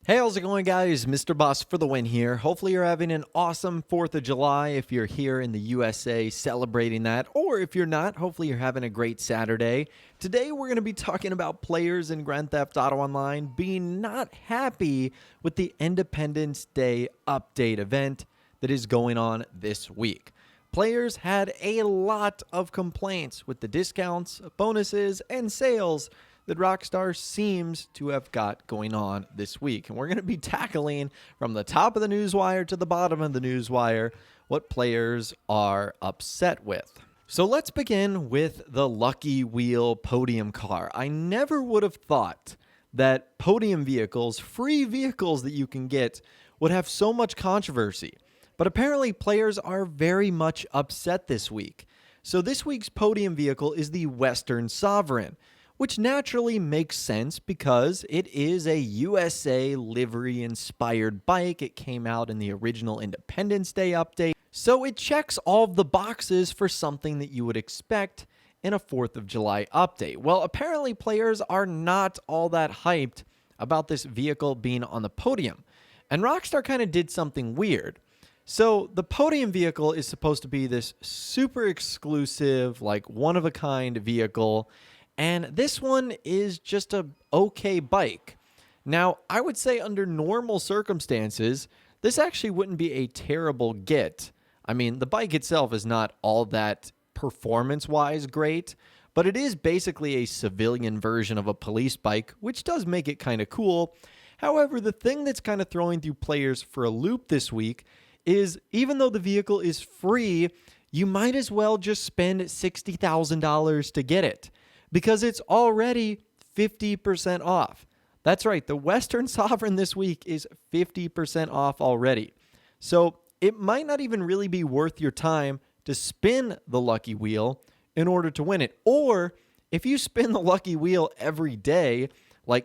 Hey, how's it going, guys? Mr. Boss for the win here. Hopefully you're having an awesome 4th of July if you're here in the USA celebrating that, or if you're not, hopefully you're having a great Saturday. Today we're going to be talking about players in Grand Theft Auto Online being not happy with the Independence Day update event that is going on this week. Players had a lot of complaints with the discounts, bonuses, and sales that Rockstar seems to have got going on this week. And we're going to be tackling from the top of the newswire to the bottom of the newswire what players are upset with. So let's begin with the Lucky Wheel Podium car. I never would have thought that Podium vehicles, free vehicles that you can get, would have so much controversy. But apparently players are very much upset this week. So this week's Podium vehicle is the Western Sovereign, which naturally makes sense because it is a USA livery-inspired bike. It came out in the original Independence Day update, so it checks all of the boxes for something that you would expect in a 4th of July update. Well, apparently players are not all that hyped about this vehicle being on the Podium, and Rockstar kind of did something weird. So the Podium vehicle is supposed to be this super exclusive, like one-of-a-kind vehicle, and this one is just a okay bike. Now, I would say under normal circumstances, this actually wouldn't be a terrible get. I mean, the bike itself is not all that performance-wise great, but it is basically a civilian version of a police bike, which does make it kind of cool. However, the thing that's kind of throwing through players for a loop this week is even though the vehicle is free, you might as well just spend $60,000 to get it, because it's already 50% off. That's right, the Western Sovereign this week is 50% off already. So it might not even really be worth your time to spin the Lucky Wheel in order to win it. Or if you spin the Lucky Wheel every day,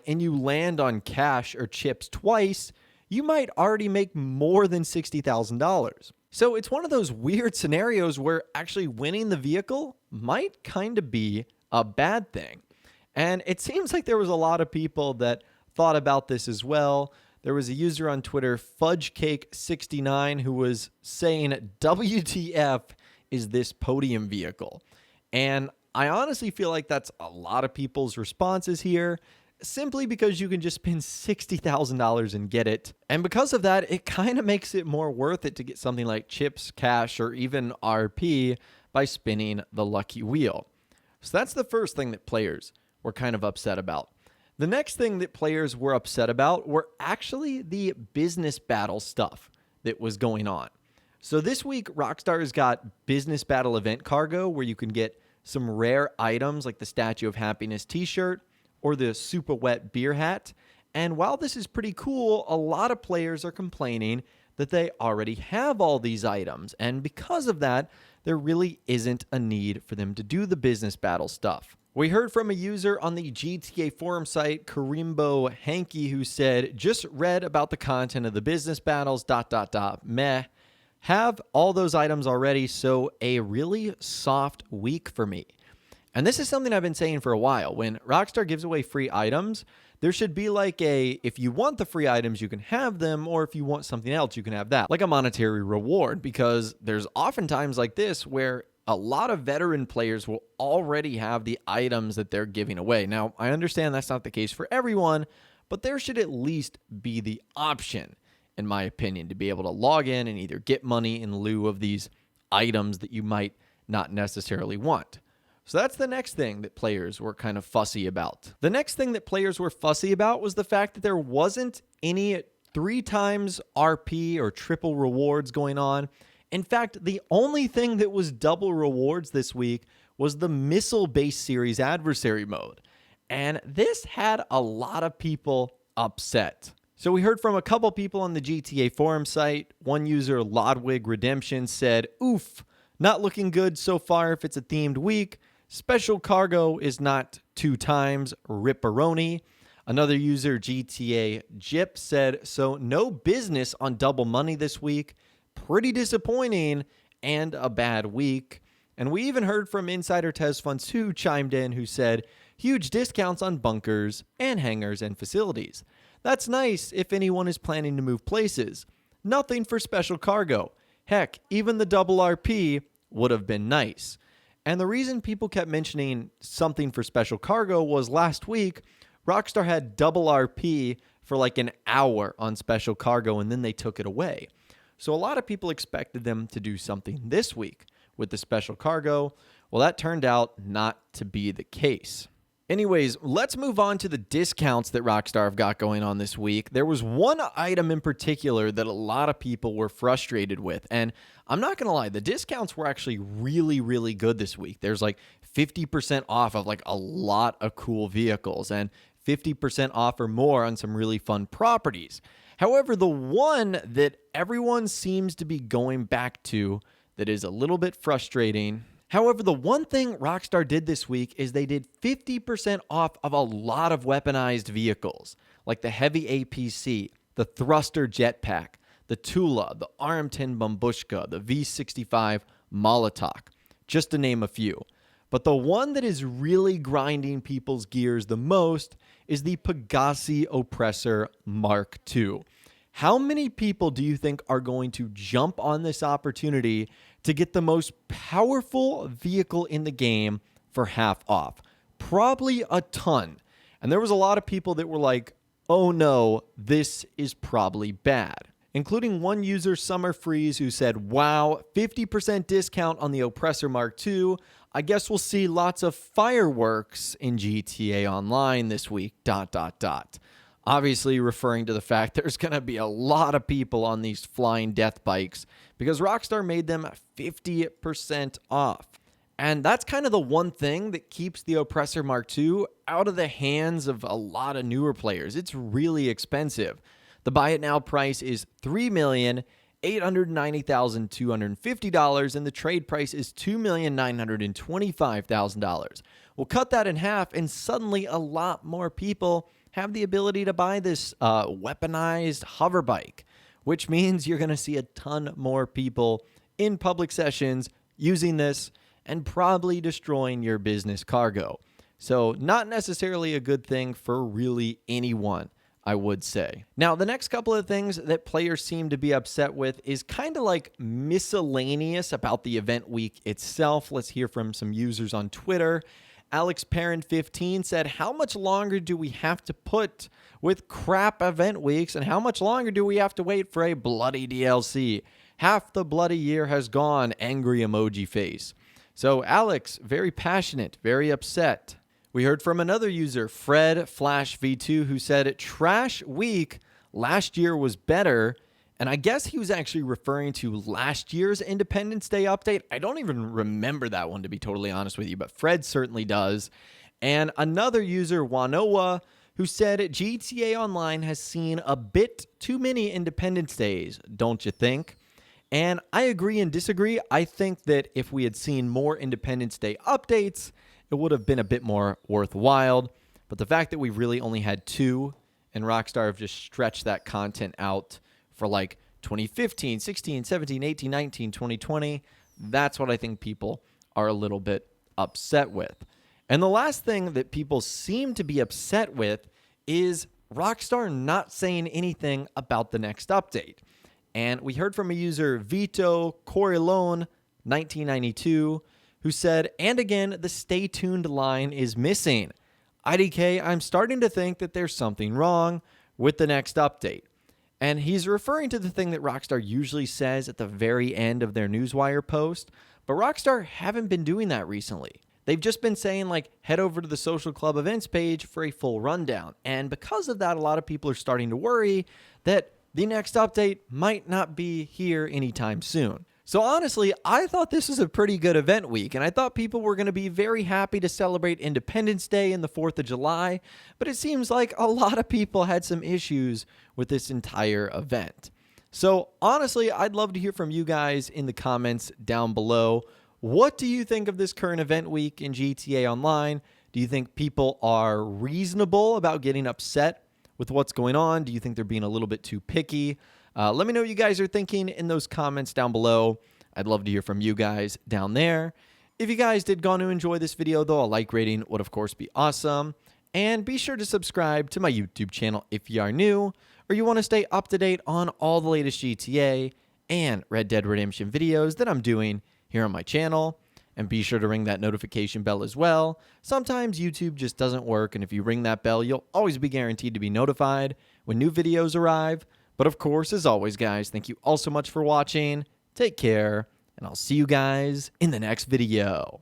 and you land on cash or chips twice, you might already make more than $60,000. So it's one of those weird scenarios where actually winning the vehicle might kind of be a bad thing. And it seems like there was a lot of people that thought about this as well. There was a user on Twitter, FudgeCake69, who was saying, WTF is this Podium vehicle? And I honestly feel like that's a lot of people's responses here, simply because you can just spend $60,000 and get it. And because of that, it kind of makes it more worth it to get something like chips, cash, or even RP by spinning the Lucky Wheel. So that's the first thing that players were kind of upset about. The next thing that players were upset about were actually the business battle stuff that was going on. So this week, Rockstar's got business battle event cargo where you can get some rare items like the Statue of Happiness t-shirt or the super wet beer hat. And while this is pretty cool, a lot of players are complaining that they already have all these items. And because of that, there really isn't a need for them to do the business battle stuff. We heard from a user on the GTA forum site, Karimbo Hanky, who said, just read about the content of the business battles, ... meh. Have all those items already, so a really soft week for me. And this is something I've been saying for a while. When Rockstar gives away free items, there should be if you want the free items, you can have them, or if you want something else, you can have that, like a monetary reward, because there's often times like this where a lot of veteran players will already have the items that they're giving away. Now, I understand that's not the case for everyone, but there should at least be the option, in my opinion, to be able to log in and either get money in lieu of these items that you might not necessarily want. So that's the next thing that players were kind of fussy about. The next thing that players were fussy about was the fact that there wasn't any 3 times RP or triple rewards going on. In fact, the only thing that was double rewards this week was the missile-based series adversary mode. And this had a lot of people upset. So we heard from a couple people on the GTA forum site. One user, Lodwig Redemption, said, oof, not looking good so far if it's a themed week. Special cargo is not 2 times, ripperoni. Another user, GTA Jip, said, so no business on double money this week. Pretty disappointing and a bad week. And we even heard from Insider Tez Funds who chimed in, who said, huge discounts on bunkers and hangars and facilities. That's nice if anyone is planning to move places. Nothing for special cargo. Heck, even the double RP would have been nice. And the reason people kept mentioning something for special cargo was last week, Rockstar had double RP for like an hour on special cargo and then they took it away. So a lot of people expected them to do something this week with the special cargo. Well, that turned out not to be the case. Anyways, let's move on to the discounts that Rockstar have got going on this week. There was one item in particular that a lot of people were frustrated with. And I'm not going to lie, the discounts were actually really, really good this week. There's like 50% off of like a lot of cool vehicles and 50% off or more on some really fun properties. However, the one that everyone seems to be going back to that is a little bit frustrating. However, the one thing Rockstar did this week is they did 50% off of a lot of weaponized vehicles, like the heavy APC, the thruster jetpack, the Tula, the RM-10 Bambushka, the V65 Molotov, just to name a few. But the one that is really grinding people's gears the most is the Pegasi Oppressor Mk. How many people do you think are going to jump on this opportunity to get the most powerful vehicle in the game for half off? Probably a ton. And there was a lot of people that were like, oh no, this is probably bad. Including one user, Summer Freeze, who said, wow, 50% discount on the Oppressor Mk. I guess we'll see lots of fireworks in GTA Online this week, ... Obviously referring to the fact there's going to be a lot of people on these flying death bikes because Rockstar made them 50% off. And that's kind of the one thing that keeps the Oppressor Mk out of the hands of a lot of newer players. It's really expensive. The buy it now price is $3,890,250 and the trade price is $2,925,000. We'll cut that in half and suddenly a lot more people have the ability to buy this weaponized hover bike, which means you're going to see a ton more people in public sessions using this and probably destroying your business cargo. So not necessarily a good thing for really anyone, I would say. Now, the next couple of things that players seem to be upset with is kind of like miscellaneous about the event week itself. Let's hear from some users on Twitter. Alex Parent 15 said, how much longer do we have to put with crap event weeks and how much longer do we have to wait for a bloody DLC? Half the bloody year has gone, angry emoji face. So Alex, very passionate, very upset. We heard from another user, Fred Flash V2, who said, trash week, last year was better. And I guess he was actually referring to last year's Independence Day update. I don't even remember that one, to be totally honest with you, but Fred certainly does. And another user, Wanoa, who said GTA Online has seen a bit too many Independence Days, don't you think? And I agree and disagree. I think that if we had seen more Independence Day updates, it would have been a bit more worthwhile. But the fact that we really only had two and Rockstar have just stretched that content out for like 2015, 16, 17, 18, 19, 2020. That's what I think people are a little bit upset with. And the last thing that people seem to be upset with is Rockstar not saying anything about the next update. And we heard from a user, Vito Corilone 1992, who said, and again, the stay tuned line is missing. IDK, I'm starting to think that there's something wrong with the next update. And he's referring to the thing that Rockstar usually says at the very end of their Newswire post, but Rockstar haven't been doing that recently. They've just been saying, like, head over to the Social Club events page for a full rundown. And because of that, a lot of people are starting to worry that the next update might not be here anytime soon. So honestly, I thought this was a pretty good event week, and I thought people were going to be very happy to celebrate Independence Day and the 4th of July, but it seems like a lot of people had some issues with this entire event. So honestly, I'd love to hear from you guys in the comments down below. What do you think of this current event week in GTA Online? Do you think people are reasonable about getting upset with what's going on? Do you think they're being a little bit too picky? Let me know what you guys are thinking in those comments down below. I'd love to hear from you guys down there. If you guys did go on to enjoy this video, though, a like rating would, of course, be awesome. And be sure to subscribe to my YouTube channel if you are new, or you want to stay up to date on all the latest GTA and Red Dead Redemption videos that I'm doing here on my channel. And be sure to ring that notification bell as well. Sometimes YouTube just doesn't work, and if you ring that bell, you'll always be guaranteed to be notified when new videos arrive. But of course, as always, guys, thank you all so much for watching. Take care, and I'll see you guys in the next video.